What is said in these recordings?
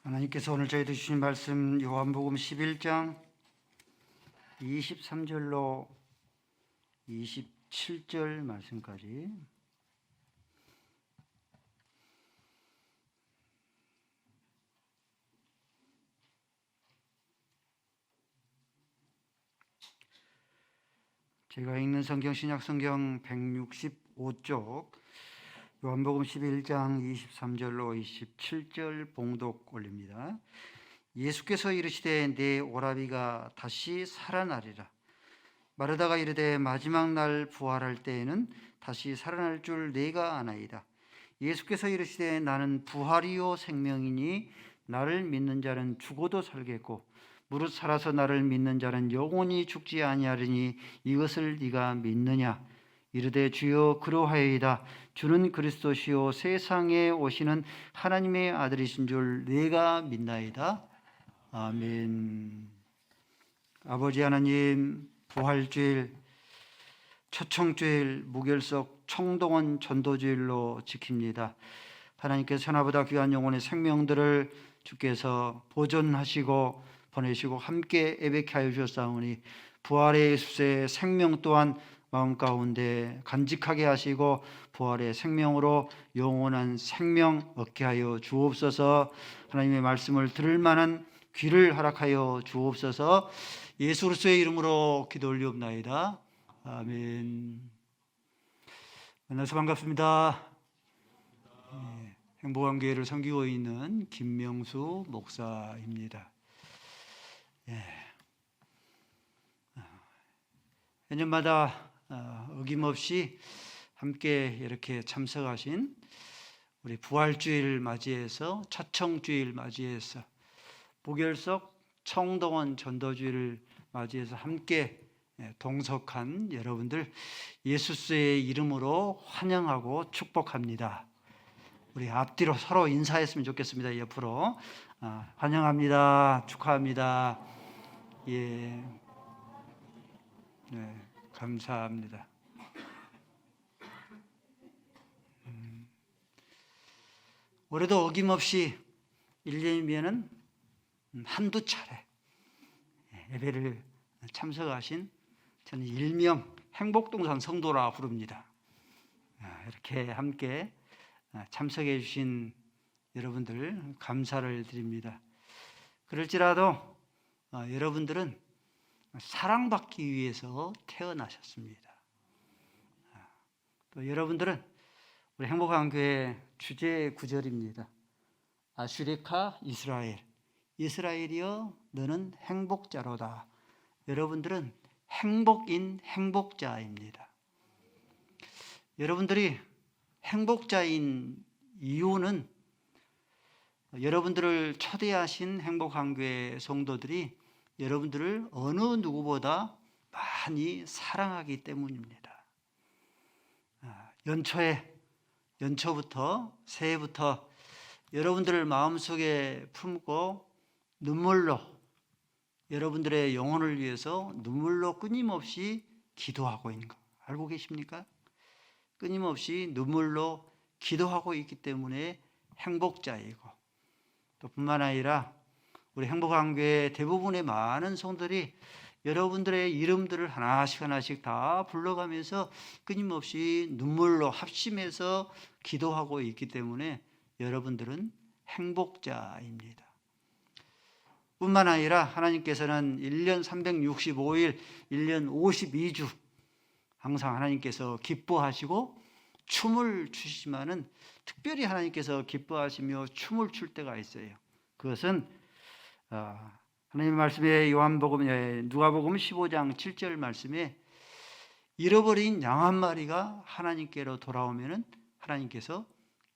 하나님께서 오늘 저희들 주신 말씀 요한복음 11장 23절로 27절 말씀까지 제가 읽는 성경 신약성경 165쪽 요한복음 11장 23절로 27절 봉독 올립니다. 예수께서 이르시되 내 오라비가 다시 살아나리라. 마르다가 이르되 마지막 날 부활할 때에는 다시 살아날 줄 내가 아나이다. 예수께서 이르시되 나는 부활이요 생명이니 나를 믿는 자는 죽어도 살겠고 무릇 살아서 나를 믿는 자는 영원히 죽지 아니하리니 이것을 네가 믿느냐? 이르되 주여 그러하여이다. 주는 그리스도시요 세상에 오시는 하나님의 아들이신 줄 내가 믿나이다. 아멘. 아버지 하나님, 부활주일, 초청주일, 무결석, 청동원 전도주일로 지킵니다. 하나님께서 천하보다 귀한 영혼의 생명들을 주께서 보존하시고 보내시고 함께 예배케 하여 주셨사오니 부활의 예수의 생명 또한 마음 가운데 간직하게 하시고 부활의 생명으로 영원한 생명 얻게 하여 주옵소서. 하나님의 말씀을 들을 만한 귀를 허락하여 주옵소서. 예수 그리스도의 이름으로 기도 올리옵나이다. 아멘. 만나서 반갑습니다. 행복한 교회를 섬기고 있는 김명수 목사입니다. 매년마다 어김없이 함께 이렇게 참석하신 우리 부활주일 맞이해서 초청주일 맞이해서 무결석 청동원 전도주일을 맞이해서 함께 동석한 여러분들 예수스의 이름으로 환영하고 축복합니다. 우리 앞뒤로 서로 인사했으면 좋겠습니다. 옆으로 환영합니다. 축하합니다. 예, 네, 감사합니다. 올해도 어김없이 1년이면은 한두 차례 예배를 참석하신 저는 일명 행복동산 성도라 부릅니다. 이렇게 함께 참석해 주신 여러분들 감사를 드립니다. 그럴지라도 여러분들은 사랑받기 위해서 태어나셨습니다. 또 여러분들은 우리 행복한 교회 주제 구절입니다. 아슈리카 이스라엘, 이스라엘이여 너는 행복자로다. 여러분들은 행복인 행복자입니다. 여러분들이 행복자인 이유는 여러분들을 초대하신 행복한 교회 성도들이 여러분들을 어느 누구보다 많이 사랑하기 때문입니다. 연초부터 새해부터 여러분들을 마음속에 품고 눈물로 여러분들의 영혼을 위해서 눈물로 끊임없이 기도하고 있는 거 알고 계십니까? 끊임없이 눈물로 기도하고 있기 때문에 행복자이고 또 뿐만 아니라 우리 행복한 교회 대부분의 많은 성도들이 여러분들의 이름들을 하나씩 다 불러가면서 끊임없이 눈물로 합심해서 기도하고 있기 때문에 여러분들은 행복자입니다. 뿐만 아니라 하나님께서는 1년 365일, 1년 52주 항상 하나님께서 기뻐하시고 춤을 추시지만은 특별히 하나님께서 기뻐하시며 춤을 출 때가 있어요. 그것은 하나님의 말씀에 누가복음 15장 7절 말씀에 잃어버린 양 한 마리가 하나님께로 돌아오면은 하나님께서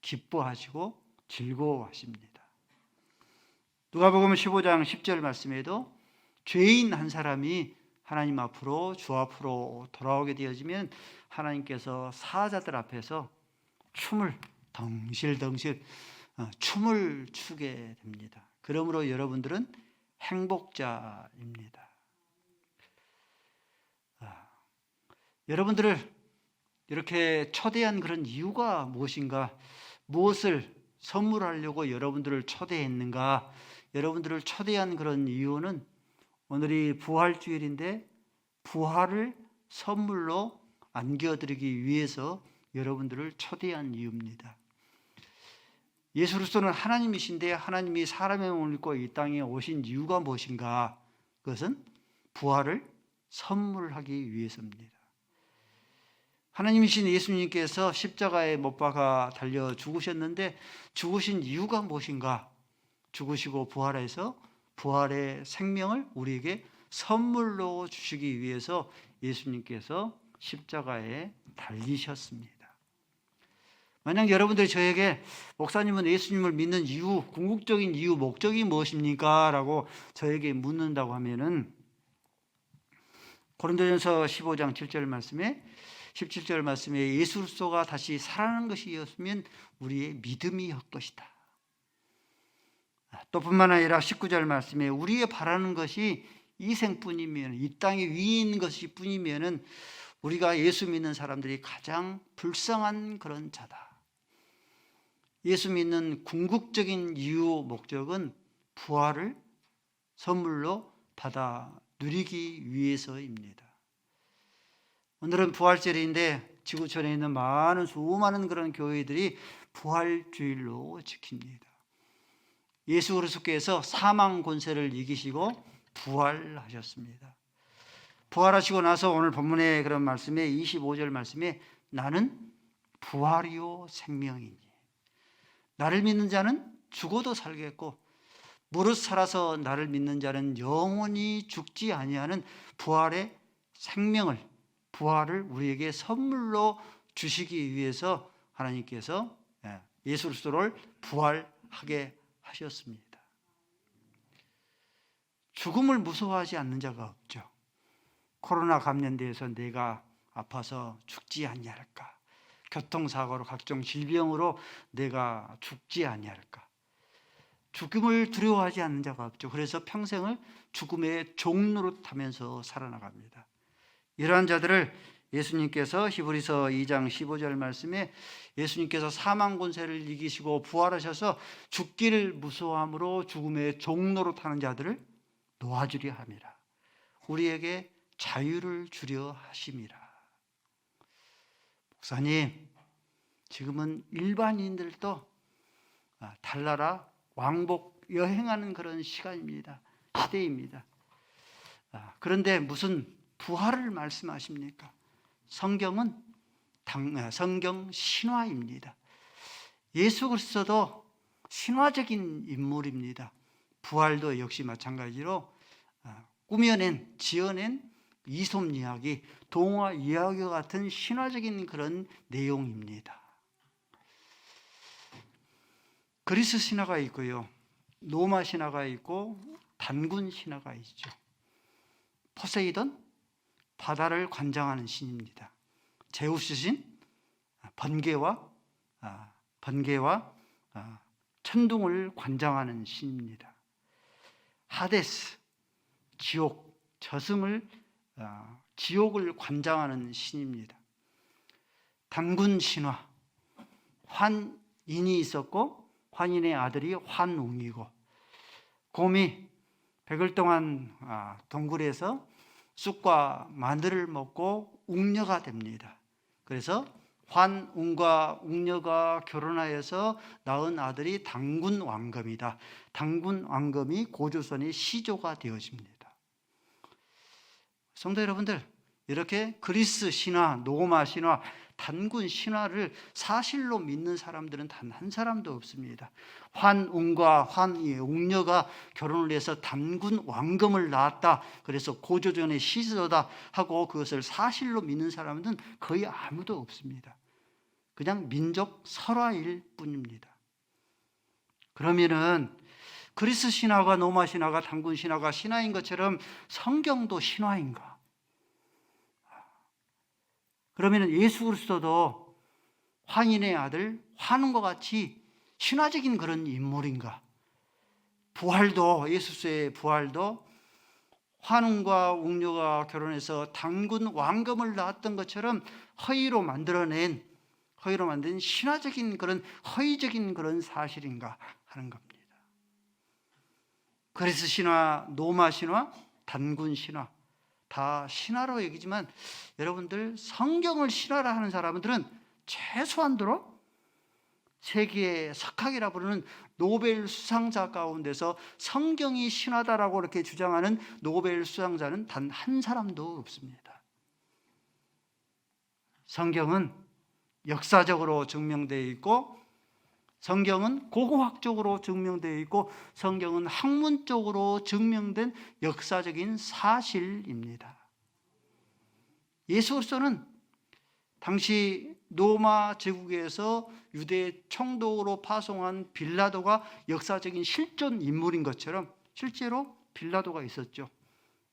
기뻐하시고 즐거워하십니다. 누가복음 15장 10절 말씀에도 죄인 한 사람이 하나님 앞으로 주 앞으로 돌아오게 되어지면 하나님께서 사자들 앞에서 춤을 덩실덩실 춤을 추게 됩니다. 그러므로 여러분들은 행복자입니다. 여러분들을 이렇게 초대한 그런 이유가 무엇인가? 무엇을 선물하려고 여러분들을 초대했는가? 여러분들을 초대한 그런 이유는 오늘이 부활주일인데 부활을 선물로 안겨드리기 위해서 여러분들을 초대한 이유입니다. 예수 그리스도는 하나님이신데 하나님이 사람의 몸을 입고 이 땅에 오신 이유가 무엇인가? 그것은 부활을 선물하기 위해서입니다. 하나님이신 예수님께서 십자가에 못 박아 달려 죽으셨는데 죽으신 이유가 무엇인가? 죽으시고 부활해서 부활의 생명을 우리에게 선물로 주시기 위해서 예수님께서 십자가에 달리셨습니다. 만약 여러분들이 저에게 목사님은 예수님을 믿는 이유, 궁극적인 이유, 목적이 무엇입니까? 라고 저에게 묻는다고 하면은 고린도전서 15장 7절 말씀에 17절 말씀에 예수 그리스도가 다시 살아나는 것이었으면 우리의 믿음이었 것이다. 또 뿐만 아니라 19절 말씀에 우리의 바라는 것이 이 생뿐이면, 이 땅에 위에 있는 것이 뿐이면은 우리가 예수 믿는 사람들이 가장 불쌍한 그런 자다. 예수 믿는 궁극적인 이유, 목적은 부활을 선물로 받아 누리기 위해서입니다. 오늘은 부활절인데 지구촌에 있는 수많은 그런 교회들이 부활주일로 지킵니다. 예수 그리스도께서 사망 권세를 이기시고 부활하셨습니다. 부활하시고 나서 오늘 본문의 그런 말씀에 25절 말씀에 나는 부활이요 생명이니 나를 믿는 자는 죽어도 살겠고 무릇 살아서 나를 믿는 자는 영원히 죽지 아니하는 부활의 생명을, 부활을 우리에게 선물로 주시기 위해서 하나님께서 예수 그리스도를 부활하게 하셨습니다. 죽음을 무서워하지 않는 자가 없죠. 코로나 감염돼서 내가 아파서 죽지 아니할까? 교통사고로 각종 질병으로 내가 죽지 아니할까? 죽음을 두려워하지 않는 자가 없죠. 그래서 평생을 죽음의 종노릇하면서 살아나갑니다. 이러한 자들을 예수님께서 히브리서 2장 15절 말씀에 예수님께서 사망 권세를 이기시고 부활하셔서 죽기를 무서워함으로 죽음의 종노릇하는 자들을 놓아주려 함이라. 우리에게 자유를 주려 하심이라. 목사님, 지금은 일반인들도 달나라 왕복 여행하는 그런 시간입니다. 시대입니다. 그런데 무슨 부활을 말씀하십니까? 성경은 성경 신화입니다. 예수 그리스도도 신화적인 인물입니다. 부활도 역시 마찬가지로 꾸며낸, 지어낸 이솝 이야기, 동화 이야기와 같은 신화적인 그런 내용입니다. 그리스 신화가 있고요, 로마 신화가 있고 단군 신화가 있죠. 포세이돈, 바다를 관장하는 신입니다. 제우스 신, 번개와 천둥을 관장하는 신입니다. 하데스, 지옥, 지옥을 관장하는 신입니다. 단군 신화, 환인이 있었고 환인의 아들이 환웅이고, 곰이 100일 동안 동굴에서 쑥과 마늘을 먹고 웅녀가 됩니다. 그래서 환웅과 웅녀가 결혼하여서 낳은 아들이 단군 왕검이다. 단군 왕검이 고조선의 시조가 되어집니다. 성도 여러분들, 이렇게 그리스 신화, 로마 신화, 단군 신화를 사실로 믿는 사람들은 단 한 사람도 없습니다. 환웅과 웅녀가 결혼을 해서 단군 왕검을 낳았다, 그래서 고조선의 시조다 하고 그것을 사실로 믿는 사람은 거의 아무도 없습니다. 그냥 민족 설화일 뿐입니다. 그러면은 그리스 신화가 로마 신화가 단군 신화가 신화인 것처럼 성경도 신화인가? 그러면 예수 그리스도도 환인의 아들 환웅과 같이 신화적인 그런 인물인가? 부활도, 예수의 부활도 환웅과 웅녀가 결혼해서 단군 왕검을 낳았던 것처럼 허위로 만들어낸 허위로 만든 신화적인 그런 허위적인 그런 사실인가 하는 겁니다. 그리스 신화, 로마 신화, 단군 신화 다 신화로 여기지만 여러분들 성경을 신화라 하는 사람들은 최소한도로 세계의 석학이라 부르는 노벨 수상자 가운데서 성경이 신화다라고 이렇게 주장하는 노벨 수상자는 단 한 사람도 없습니다. 성경은 역사적으로 증명되어 있고, 성경은 고고학적으로 증명되어 있고, 성경은 학문적으로 증명된 역사적인 사실입니다. 예수 그리스도는 당시 로마 제국에서 유대 총독으로 파송한 빌라도가 역사적인 실존 인물인 것처럼 실제로 빌라도가 있었죠.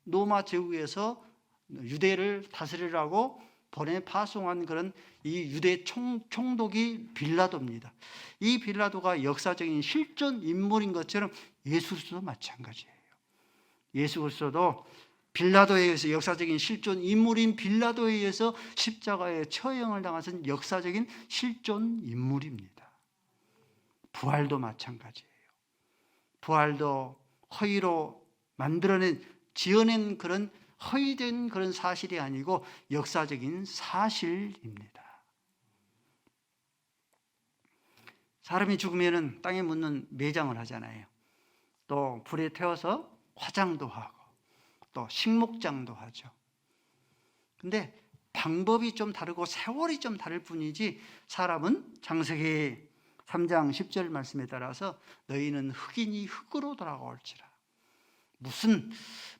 로마 제국에서 유대를 다스리라고 보내 파송한 그런 이 유대 총독이 빌라도입니다. 이 빌라도가 역사적인 실존 인물인 것처럼 예수 그리스도도 마찬가지예요. 예수 그리스도도 빌라도에 의해서 역사적인 실존 인물인 빌라도에 의해서 십자가에 처형을 당하신 역사적인 실존 인물입니다. 부활도 마찬가지예요. 부활도 허위로 만들어낸 지어낸 그런 허위된 그런 사실이 아니고 역사적인 사실입니다. 사람이 죽으면 땅에 묻는 매장을 하잖아요. 또 불에 태워서 화장도 하고 또 식목장도 하죠. 근데 방법이 좀 다르고 세월이 좀 다를 뿐이지 사람은 창세기 3장 10절 말씀에 따라서 너희는 흙이니 흙으로 돌아올지라. 무슨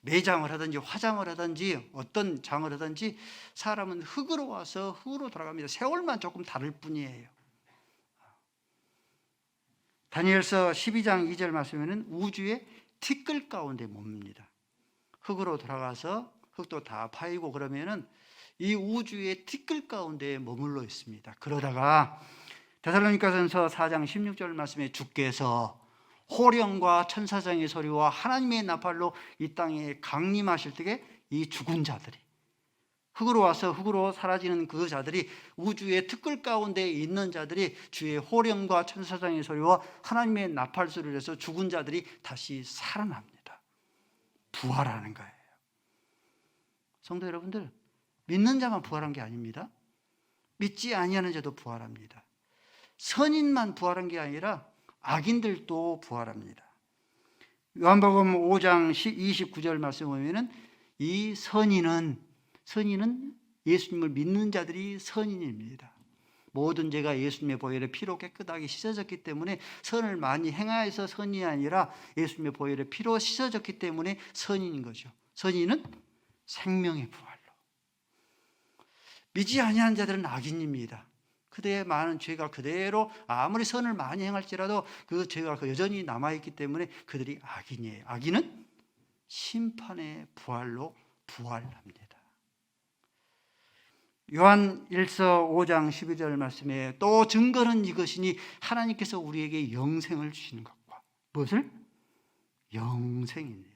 매장을 하든지 화장을 하든지 어떤 장을 하든지 사람은 흙으로 와서 흙으로 돌아갑니다. 세월만 조금 다를 뿐이에요. 다니엘서 12장 2절 말씀에는 우주의 티끌 가운데 머뭅니다. 흙으로 돌아가서 흙도 다 파이고 그러면은 이 우주의 티끌 가운데 머물러 있습니다. 그러다가 데살로니가전서 4장 16절 말씀에 주께서 호령과 천사장의 소리와 하나님의 나팔로 이 땅에 강림하실 때에 이 죽은 자들이 흙으로 와서 흙으로 사라지는 그 자들이 우주의 티끌 가운데 있는 자들이 주의 호령과 천사장의 소리와 하나님의 나팔 소리를 해서 죽은 자들이 다시 살아납니다. 부활하는 거예요. 성도 여러분들, 믿는 자만 부활한 게 아닙니다. 믿지 아니하는 자도 부활합니다. 선인만 부활한 게 아니라 악인들도 부활합니다. 요한복음 5장 29절 말씀 보면은 이 선인은 예수님을 믿는 자들이 선인입니다. 모든 죄가 예수님의 보혈의 피로 깨끗하게 씻어졌기 때문에 선을 많이 행하여서 선이 아니라 예수님의 보혈의 피로 씻어졌기 때문에 선인인 거죠. 선인은 생명의 부활로. 믿지 아니하는 자들은 악인입니다. 그대의 많은 죄가 그대로 아무리 선을 많이 행할지라도 그 죄가 여전히 남아있기 때문에 그들이 악인이에요. 악인은 심판의 부활로 부활합니다. 요한 1서 5장 12절 말씀에 또 증거는 이것이니 하나님께서 우리에게 영생을 주시는 것과 무엇을? 영생입니다.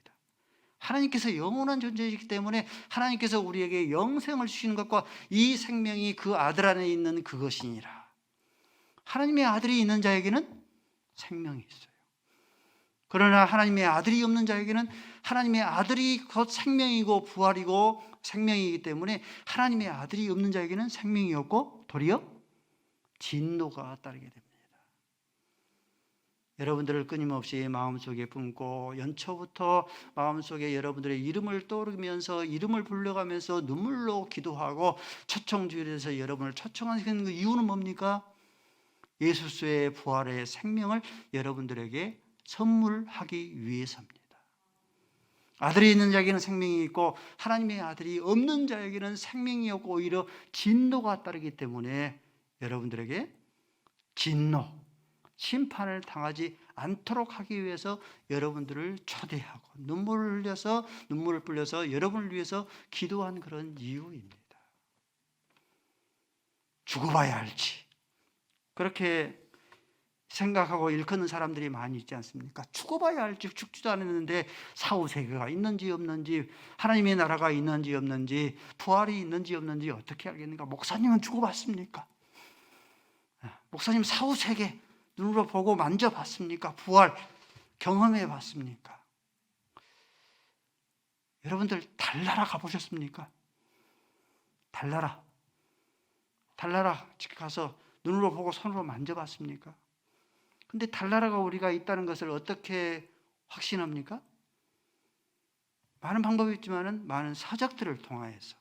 하나님께서 영원한 존재이기 때문에 하나님께서 우리에게 영생을 주시는 것과 이 생명이 그 아들 안에 있는 그것이니라. 하나님의 아들이 있는 자에게는 생명이 있어요. 그러나 하나님의 아들이 없는 자에게는 하나님의 아들이 곧 생명이고 부활이고 생명이기 때문에 하나님의 아들이 없는 자에게는 생명이 없고 도리어 진노가 따르게 됩니다. 여러분들을 끊임없이 마음속에 품고 연초부터 마음속에 여러분들의 이름을 떠오르면서 이름을 불러가면서 눈물로 기도하고 초청주일에서 여러분을 초청하는 그 이유는 뭡니까? 예수의 부활의 생명을 여러분들에게 선물하기 위해서입니다. 아들이 있는 자에게는 생명이 있고 하나님의 아들이 없는 자에게는 생명이 없고 오히려 진노가 따르기 때문에 여러분들에게 진노, 심판을 당하지 않도록 하기 위해서 여러분들을 초대하고 눈물을 흘려서 여러분을 위해서 기도한 그런 이유입니다. 죽어봐야 알지. 그렇게 생각하고 일컫는 사람들이 많이 있지 않습니까? 죽어봐야 알지. 죽지도 않았는데 사후세계가 있는지 없는지, 하나님의 나라가 있는지 없는지, 부활이 있는지 없는지 어떻게 알겠는가? 목사님은 죽어봤습니까? 목사님 사후세계 눈으로 보고 만져봤습니까? 부활 경험해 봤습니까? 여러분들 달나라 가보셨습니까? 달나라 가서 눈으로 보고 손으로 만져봤습니까? 근데 달나라가 우리가 있다는 것을 어떻게 확신합니까? 많은 방법이 있지만 많은 사적들을 통하여서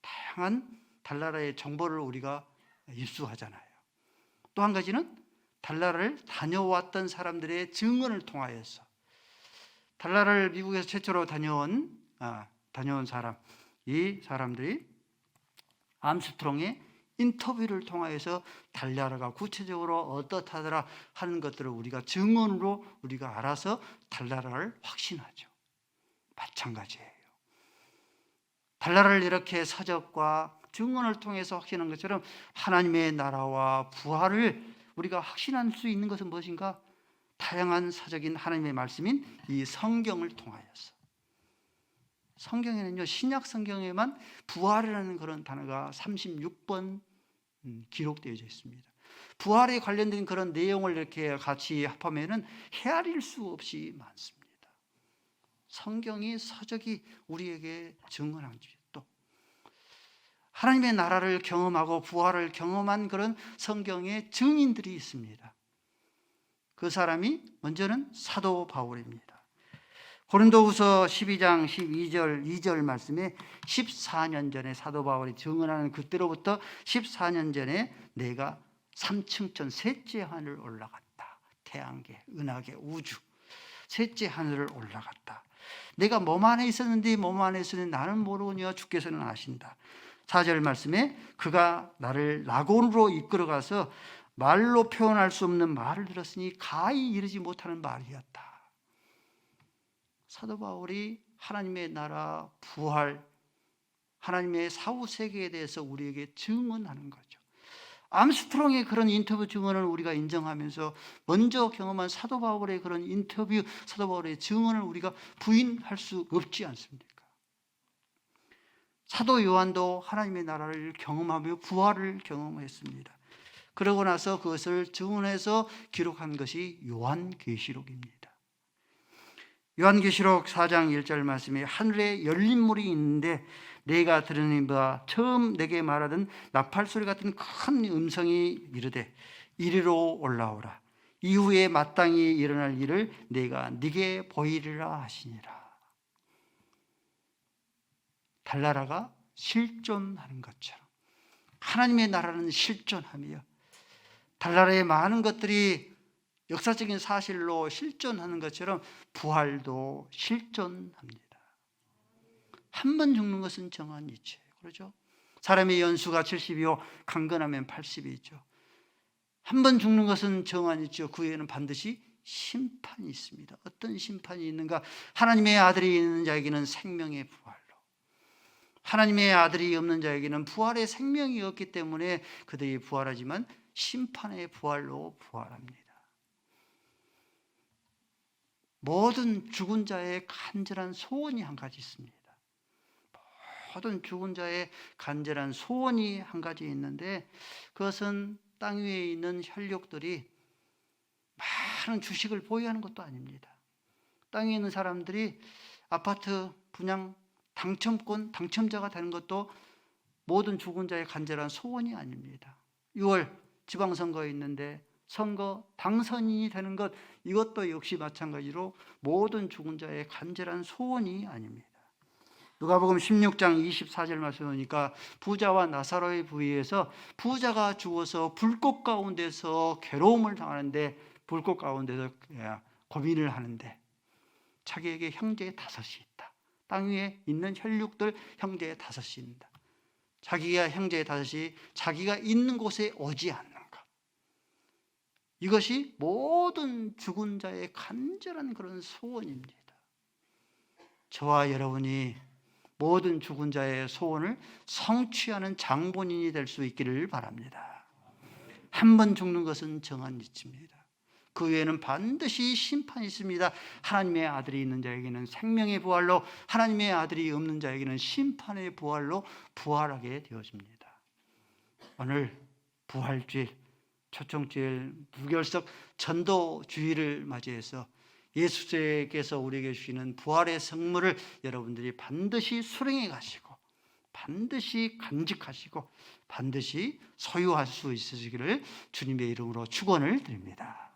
다양한 달나라의 정보를 우리가 입수하잖아요. 또 한 가지는 달나라를 다녀왔던 사람들의 증언을 통하여서, 달나라를 미국에서 최초로 다녀온 사람, 이 사람들이 암스트롱의 인터뷰를 통하여서 달나라가 구체적으로 어떻다더라 하는 것들을 우리가 증언으로 우리가 알아서 달나라를 확신하죠. 마찬가지예요. 달나라를 이렇게 사적과 증언을 통해서 확신한 것처럼 하나님의 나라와 부활을 우리가 확신할 수 있는 것은 무엇인가? 다양한 사적인 하나님의 말씀인 이 성경을 통하여서. 성경에는요, 신약 성경에만 부활이라는 그런 단어가 36번 기록되어 있습니다. 부활에 관련된 그런 내용을 이렇게 같이 합하면은 헤아릴 수 없이 많습니다. 성경이 서적이 우리에게 증언한 또 하나님의 나라를 경험하고 부활을 경험한 그런 성경의 증인들이 있습니다. 그 사람이 먼저는 사도 바울입니다. 고린도후서 12장 12절 2절 말씀에 14년 전에 사도 바울이 증언하는 그때로부터 14년 전에 내가 3층천 셋째 하늘 올라갔다. 태양계, 은하계, 우주 셋째 하늘을 올라갔다. 내가 몸 안에 있었는데 몸 안에 있었는데 나는 모르거니와 주께서는 아신다. 4절 말씀에 그가 나를 낙원으로 이끌어가서 말로 표현할 수 없는 말을 들었으니 가히 이르지 못하는 말이었다. 사도 바울이 하나님의 나라, 부활, 하나님의 사후세계에 대해서 우리에게 증언하는 거죠. 암스트롱의 그런 인터뷰 증언을 우리가 인정하면서 먼저 경험한 사도 바울의 그런 인터뷰, 사도 바울의 증언을 우리가 부인할 수 없지 않습니까? 사도 요한도 하나님의 나라를 경험하며 부활을 경험했습니다. 그러고 나서 그것을 증언해서 기록한 것이 요한계시록입니다. 요한계시록 4장 1절 말씀에 하늘에 열린 물이 있는데 내가 들은 바와 처음 내게 말하던 나팔소리 같은 큰 음성이 이르되 이리로 올라오라. 이후에 마땅히 일어날 일을 내가 네게 보이리라 하시니라. 달나라가 실존하는 것처럼 하나님의 나라는 실존하며 달나라의 많은 것들이 역사적인 사실로 실존하는 것처럼 부활도 실존합니다. 한 번 죽는 것은 정한 이치예요. 그렇죠? 사람의 연수가 70이요 강건하면 80이죠. 한 번 죽는 것은 정한 이치요 그 후에는 반드시 심판이 있습니다. 어떤 심판이 있는가? 하나님의 아들이 있는 자에게는 생명의 부활로, 하나님의 아들이 없는 자에게는 부활의 생명이 없기 때문에 그들이 부활하지만 심판의 부활로 부활합니다. 모든 죽은 자의 간절한 소원이 한 가지 있습니다. 모든 죽은 자의 간절한 소원이 한 가지 있는데 그것은 땅 위에 있는 혈육들이 많은 주식을 보유하는 것도 아닙니다. 땅에 있는 사람들이 아파트 분양 당첨권 당첨자가 되는 것도 모든 죽은 자의 간절한 소원이 아닙니다. 6월 지방선거에 있는데 선거 당선인이 되는 것, 이것도 역시 마찬가지로 모든 죽은 자의 간절한 소원이 아닙니다. 누가복음 16장 24절 말씀 보니까 부자와 나사로의 부위에서 부자가 죽어서 불꽃 가운데서 괴로움을 당하는데, 불꽃 가운데서 고민을 하는데 자기에게 형제 5이 있다. 땅 위에 있는 혈육들 형제 5이 있다. 자기가 형제 5이 자기가 있는 곳에 오지 않는 것, 이것이 모든 죽은 자의 간절한 그런 소원입니다. 저와 여러분이 모든 죽은 자의 소원을 성취하는 장본인이 될 수 있기를 바랍니다. 한 번 죽는 것은 정한 이치입니다. 그 외에는 반드시 심판이 있습니다. 하나님의 아들이 있는 자에게는 생명의 부활로, 하나님의 아들이 없는 자에게는 심판의 부활로 부활하게 되어집니다. 오늘 부활주일 초청주일 무결석 전도주의를 맞이해서 예수께서 우리에게 주시는 부활의 성물을 여러분들이 반드시 수령해 가시고 반드시 간직하시고 반드시 소유할 수 있으시기를 주님의 이름으로 축원을 드립니다.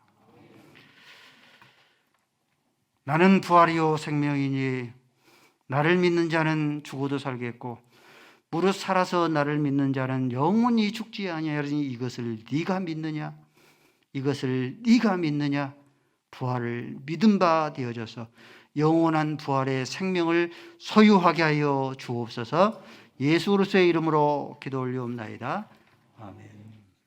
나는 부활이요 생명이니 나를 믿는 자는 죽어도 살겠고 무릇 살아서 나를 믿는 자는 영원히 죽지 아니하리니 이것을 네가 믿느냐? 이것을 네가 믿느냐? 부활을 믿은 바 되어져서 영원한 부활의 생명을 소유하게 하여 주옵소서. 예수 그리스도의 이름으로 기도 올리옵나이다. 아멘.